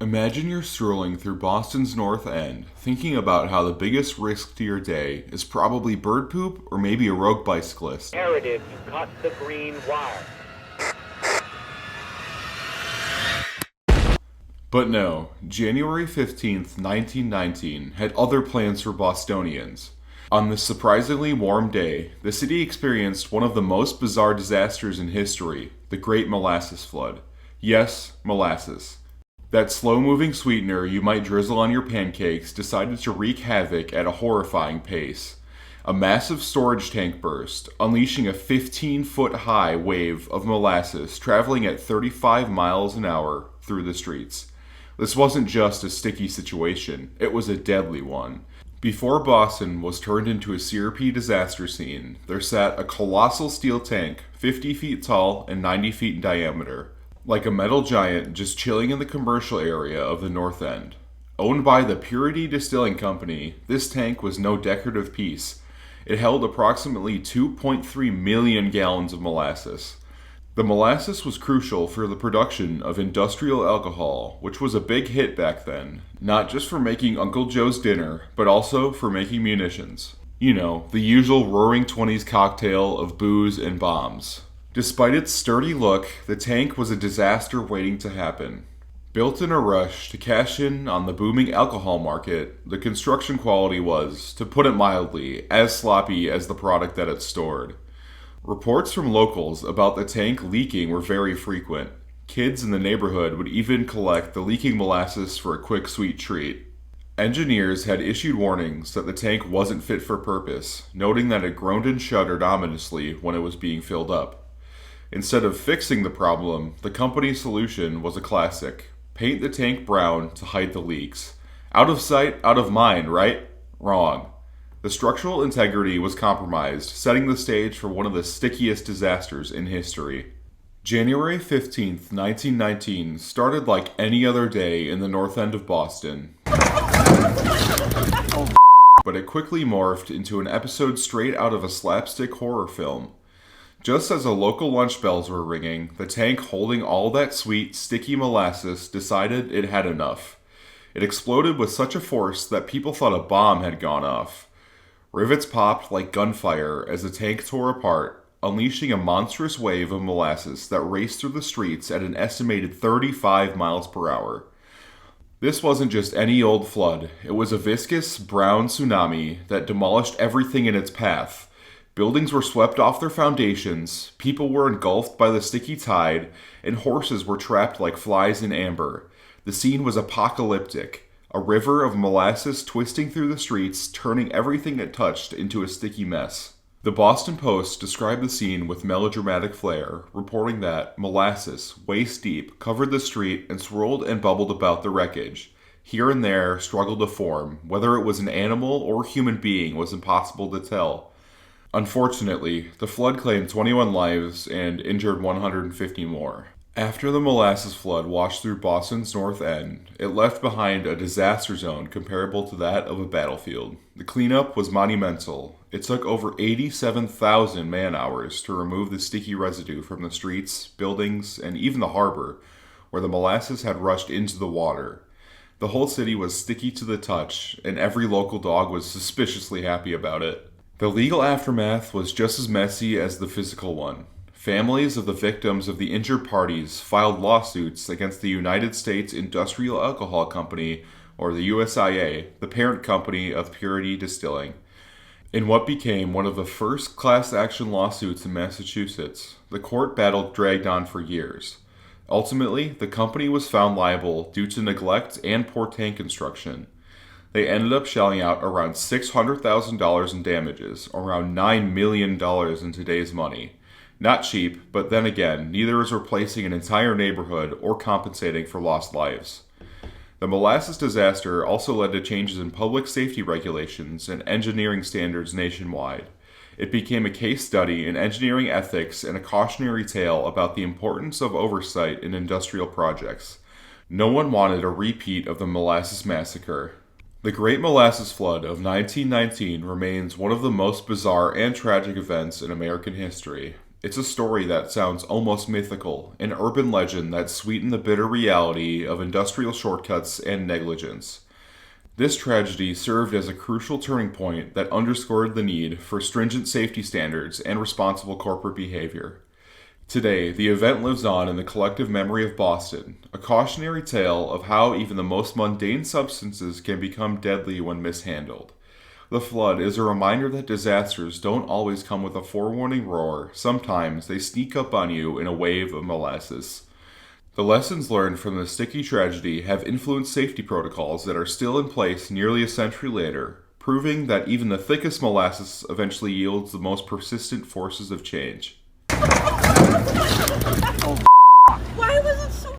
Imagine you're strolling through Boston's North End, thinking about how the biggest risk to your day is probably bird poop or maybe a rogue bicyclist. Imperative to cut the green wire. But no, January 15th, 1919 had other plans for Bostonians. On this surprisingly warm day, the city experienced one of the most bizarre disasters in history, the Great Molasses Flood. Yes, molasses. That slow-moving sweetener you might drizzle on your pancakes decided to wreak havoc at a horrifying pace. A massive storage tank burst, unleashing a 15-foot-high wave of molasses traveling at 35 miles an hour through the streets. This wasn't just a sticky situation, it was a deadly one. Before Boston was turned into a syrupy disaster scene, there sat a colossal steel tank, 50 feet tall and 90 feet in diameter, like a metal giant just chilling in the commercial area of the North End. Owned by the Purity Distilling Company, this tank was no decorative piece. It held approximately 2.3 million gallons of molasses. The molasses was crucial for the production of industrial alcohol, which was a big hit back then, not just for making Uncle Joe's dinner, but also for making munitions. You know, the usual Roaring Twenties cocktail of booze and bombs. Despite its sturdy look, the tank was a disaster waiting to happen. Built in a rush to cash in on the booming alcohol market, the construction quality was, to put it mildly, as sloppy as the product that it stored. Reports from locals about the tank leaking were very frequent. Kids in the neighborhood would even collect the leaking molasses for a quick sweet treat. Engineers had issued warnings that the tank wasn't fit for purpose, noting that it groaned and shuddered ominously when it was being filled up. Instead of fixing the problem, the company's solution was a classic. Paint the tank brown to hide the leaks. Out of sight, out of mind, right? Wrong. The structural integrity was compromised, setting the stage for one of the stickiest disasters in history. January 15th, 1919 started like any other day in the North End of Boston. But it quickly morphed into an episode straight out of a slapstick horror film. Just as the local lunch bells were ringing, the tank holding all that sweet, sticky molasses decided it had enough. It exploded with such a force that people thought a bomb had gone off. Rivets popped like gunfire as the tank tore apart, unleashing a monstrous wave of molasses that raced through the streets at an estimated 35 miles per hour. This wasn't just any old flood, it was a viscous, brown tsunami that demolished everything in its path. Buildings were swept off their foundations, people were engulfed by the sticky tide, and horses were trapped like flies in amber. The scene was apocalyptic. A river of molasses twisting through the streets, turning everything it touched into a sticky mess. The Boston Post described the scene with melodramatic flair, reporting that molasses, waist deep, covered the street and swirled and bubbled about the wreckage. Here and there struggled to form. Whether it was an animal or human being was impossible to tell. Unfortunately, the flood claimed 21 lives and injured 150 more. After the molasses flood washed through Boston's North End, it left behind a disaster zone comparable to that of a battlefield. The cleanup was monumental. It took over 87,000 man-hours to remove the sticky residue from the streets, buildings, and even the harbor, where the molasses had rushed into the water. The whole city was sticky to the touch, and every local dog was suspiciously happy about it. The legal aftermath was just as messy as the physical one. Families of the victims of the injured parties filed lawsuits against the United States Industrial Alcohol Company, or the USIA, the parent company of Purity Distilling, in what became one of the first class action lawsuits in Massachusetts. The court battle dragged on for years. Ultimately, the company was found liable due to neglect and poor tank construction. They ended up shelling out around $600,000 in damages, around $9 million in today's money. Not cheap, but then again, neither is replacing an entire neighborhood or compensating for lost lives. The molasses disaster also led to changes in public safety regulations and engineering standards nationwide. It became a case study in engineering ethics and a cautionary tale about the importance of oversight in industrial projects. No one wanted a repeat of the Molasses Massacre. The Great Molasses Flood of 1919 remains one of the most bizarre and tragic events in American history. It's a story that sounds almost mythical, an urban legend that sweetened the bitter reality of industrial shortcuts and negligence. This tragedy served as a crucial turning point that underscored the need for stringent safety standards and responsible corporate behavior. Today, the event lives on in the collective memory of Boston, a cautionary tale of how even the most mundane substances can become deadly when mishandled. The flood is a reminder that disasters don't always come with a forewarning roar, sometimes they sneak up on you in a wave of molasses. The lessons learned from the sticky tragedy have influenced safety protocols that are still in place nearly a century later, proving that even the thickest molasses eventually yields the most persistent forces of change. Why was it so